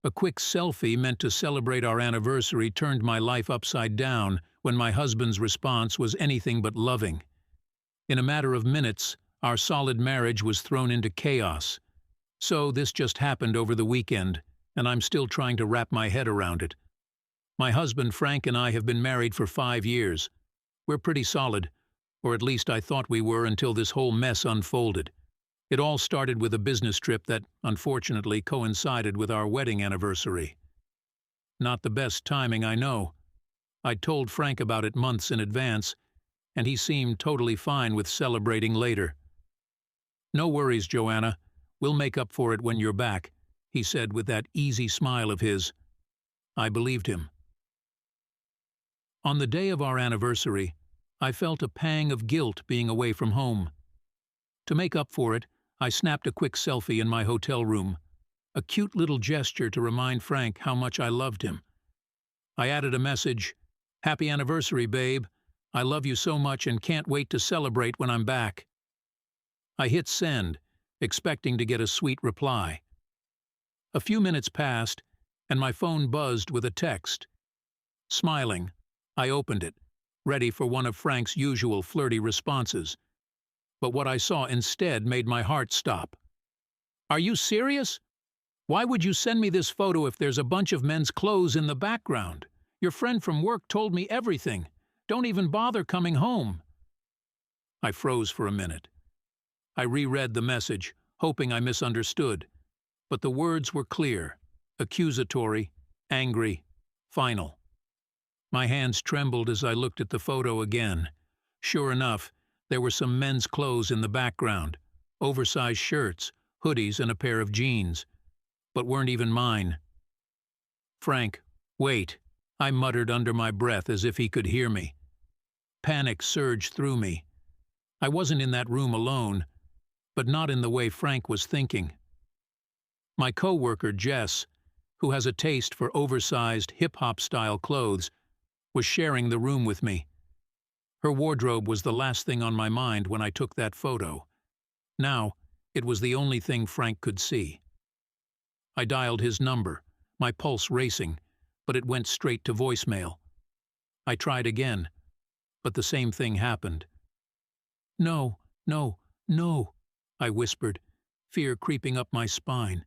A quick selfie meant to celebrate our anniversary turned my life upside down when my husband's response was anything but loving. In a matter of minutes, our solid marriage was thrown into chaos. So this just happened over the weekend, and I'm still trying to wrap my head around it. My husband Frank and I have been married for 5 years. We're pretty solid, or at least I thought we were until this whole mess unfolded. It all started with a business trip that, unfortunately, coincided with our wedding anniversary. Not the best timing, I know. I'd told Frank about it months in advance, and he seemed totally fine with celebrating later. "No worries, Joanna. We'll make up for it when you're back," he said with that easy smile of his. I believed him. On the day of our anniversary, I felt a pang of guilt being away from home. To make up for it, I snapped a quick selfie in my hotel room, a cute little gesture to remind Frank how much I loved him. I added a message, "Happy anniversary, babe. I love you so much and can't wait to celebrate when I'm back." I hit send, expecting to get a sweet reply. A few minutes passed, and my phone buzzed with a text. Smiling, I opened it, ready for one of Frank's usual flirty responses. But what I saw instead made my heart stop. "Are you serious? Why would you send me this photo if there's a bunch of men's clothes in the background? Your friend from work told me everything. Don't even bother coming home." I froze for a minute. I reread the message, hoping I misunderstood. But the words were clear, accusatory, angry, final. My hands trembled as I looked at the photo again. Sure enough, there were some men's clothes in the background, oversized shirts, hoodies, and a pair of jeans, but weren't even mine. "Frank, wait," I muttered under my breath as if he could hear me. Panic surged through me. I wasn't in that room alone, but not in the way Frank was thinking. My co-worker, Jess, who has a taste for oversized hip-hop-style clothes, was sharing the room with me. Her wardrobe was the last thing on my mind when I took that photo. Now, it was the only thing Frank could see. I dialed his number, my pulse racing, but it went straight to voicemail. I tried again, but the same thing happened. "No, no, no," I whispered, fear creeping up my spine.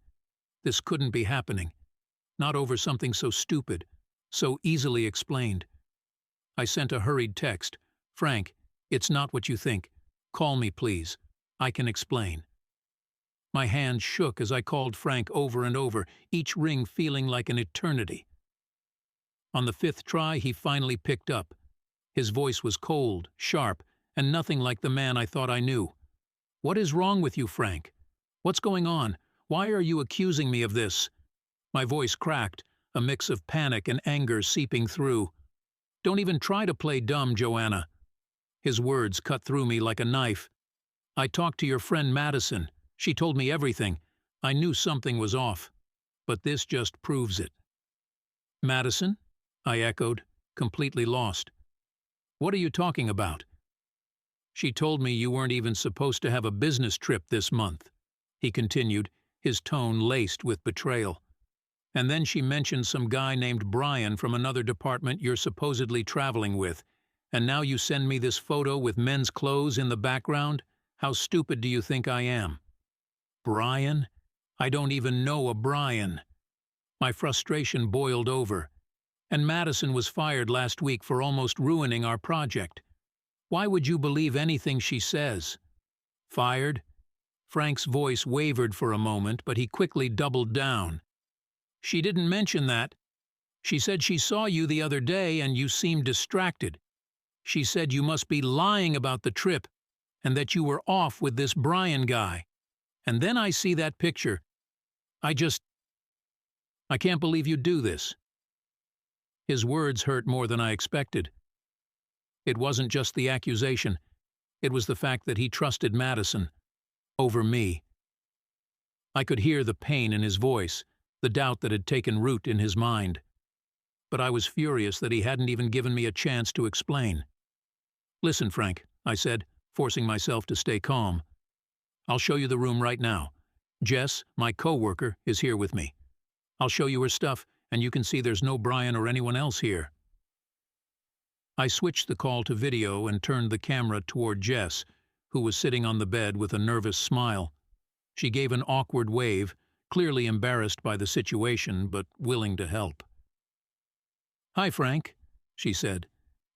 This couldn't be happening. Not over something so stupid, so easily explained. I sent a hurried text. "Frank, it's not what you think. Call me, please. I can explain." My hands shook as I called Frank over and over, each ring feeling like an eternity. On the 5th try, he finally picked up. His voice was cold, sharp, and nothing like the man I thought I knew. "What is wrong with you, Frank? What's going on? Why are you accusing me of this?" My voice cracked, a mix of panic and anger seeping through. "Don't even try to play dumb, Joanna." His words cut through me like a knife. "I talked to your friend Madison. She told me everything. I knew something was off. But this just proves it." "Madison?" I echoed, completely lost. "What are you talking about?" "She told me you weren't even supposed to have a business trip this month," he continued, his tone laced with betrayal. "And then she mentioned some guy named Brian from another department you're supposedly traveling with. And now you send me this photo with men's clothes in the background? How stupid do you think I am?" "Brian? I don't even know a Brian." My frustration boiled over. And Madison was fired last week for almost ruining our project. Why would you believe anything she says? "Fired?" Frank's voice wavered for a moment, but he quickly doubled down. "She didn't mention that. She said she saw you the other day and you seemed distracted. She said you must be lying about the trip and that you were off with this Brian guy. And then I see that picture. I can't believe you'd do this." His words hurt more than I expected. It wasn't just the accusation. It was the fact that he trusted Madison over me. I could hear the pain in his voice, the doubt that had taken root in his mind. But I was furious that he hadn't even given me a chance to explain. "Listen, Frank," I said, forcing myself to stay calm. "I'll show you the room right now. Jess, my co-worker, is here with me. I'll show you her stuff, and you can see there's no Brian or anyone else here." I switched the call to video and turned the camera toward Jess, who was sitting on the bed with a nervous smile. She gave an awkward wave, clearly embarrassed by the situation, but willing to help. "Hi, Frank," she said,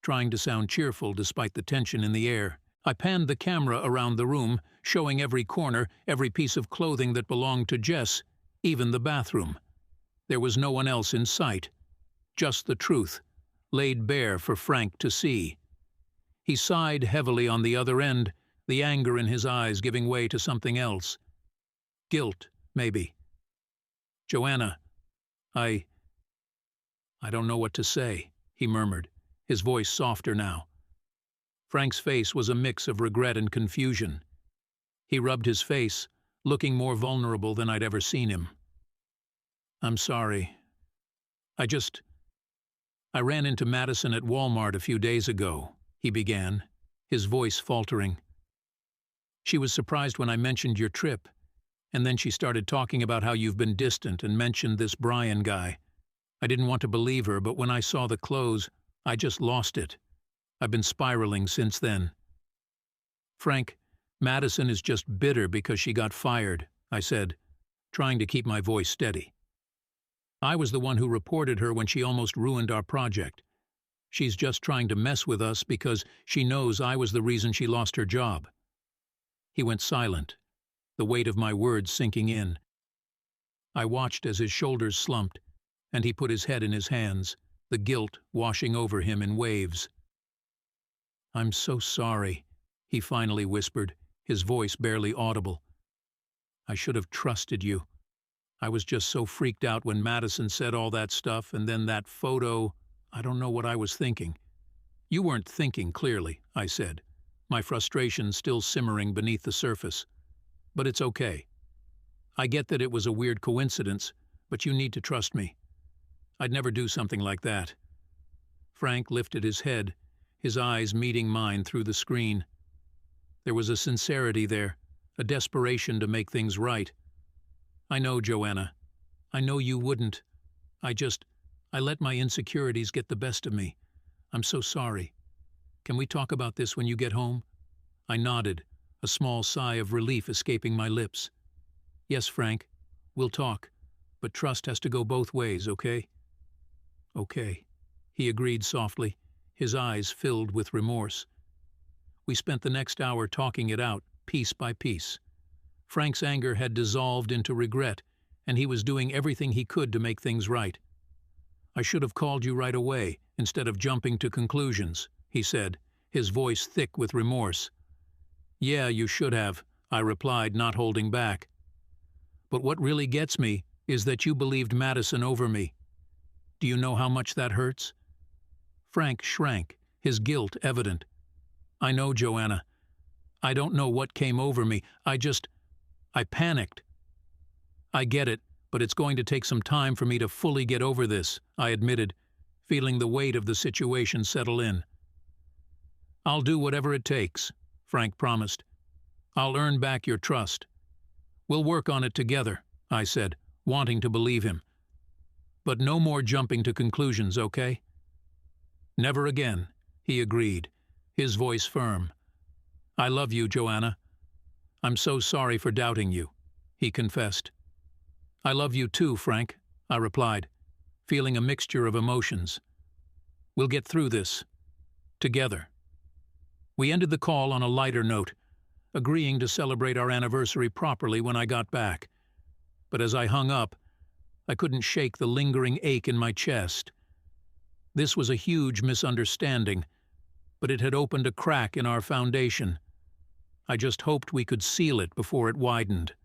trying to sound cheerful despite the tension in the air. I panned the camera around the room, showing every corner, every piece of clothing that belonged to Jess, even the bathroom. There was no one else in sight. Just the truth, laid bare for Frank to see. He sighed heavily on the other end, the anger in his eyes giving way to something else. Guilt, maybe. "Joanna, I don't know what to say," he murmured, his voice softer now. Frank's face was a mix of regret and confusion. He rubbed his face, looking more vulnerable than I'd ever seen him. "I'm sorry. I ran into Madison at Walmart a few days ago," he began, his voice faltering. "She was surprised when I mentioned your trip, and then she started talking about how you've been distant and mentioned this Brian guy. I didn't want to believe her, but when I saw the clothes, I just lost it. I've been spiraling since then." "Frank, Madison is just bitter because she got fired," I said, trying to keep my voice steady. "I was the one who reported her when she almost ruined our project. She's just trying to mess with us because she knows I was the reason she lost her job." He went silent, the weight of my words sinking in. I watched as his shoulders slumped, and he put his head in his hands, the guilt washing over him in waves. "I'm so sorry," he finally whispered, his voice barely audible. "I should have trusted you. I was just so freaked out when Madison said all that stuff, and then that photo. I don't know what I was thinking." "You weren't thinking clearly," I said, my frustration still simmering beneath the surface. "But it's okay. I get that it was a weird coincidence, but you need to trust me. I'd never do something like that." Frank lifted his head, his eyes meeting mine through the screen. There was a sincerity there, a desperation to make things right. "I know, Joanna. I know you wouldn't. I let my insecurities get the best of me. I'm so sorry. Can we talk about this when you get home?" I nodded, a small sigh of relief escaping my lips. "Yes, Frank, we'll talk, but trust has to go both ways, okay?" "Okay," he agreed softly, his eyes filled with remorse. We spent the next hour talking it out, piece by piece. Frank's anger had dissolved into regret, and he was doing everything he could to make things right. "I should have called you right away, instead of jumping to conclusions," he said, his voice thick with remorse. "Yeah, you should have," I replied, not holding back. "But what really gets me is that you believed Madison over me. Do you know how much that hurts?" Frank shrank, his guilt evident. "I know, Joanna. I don't know what came over me. I panicked." "I get it, but it's going to take some time for me to fully get over this," I admitted, feeling the weight of the situation settle in. "I'll do whatever it takes," Frank promised. "I'll earn back your trust." "We'll work on it together," I said, wanting to believe him. "But no more jumping to conclusions, okay?" "Never again," he agreed, his voice firm. "I love you, Joanna. I'm so sorry for doubting you," he confessed. "I love you too, Frank," I replied, feeling a mixture of emotions. "We'll get through this. Together." We ended the call on a lighter note, agreeing to celebrate our anniversary properly when I got back. But as I hung up, I couldn't shake the lingering ache in my chest. This was a huge misunderstanding, but it had opened a crack in our foundation. I just hoped we could seal it before it widened.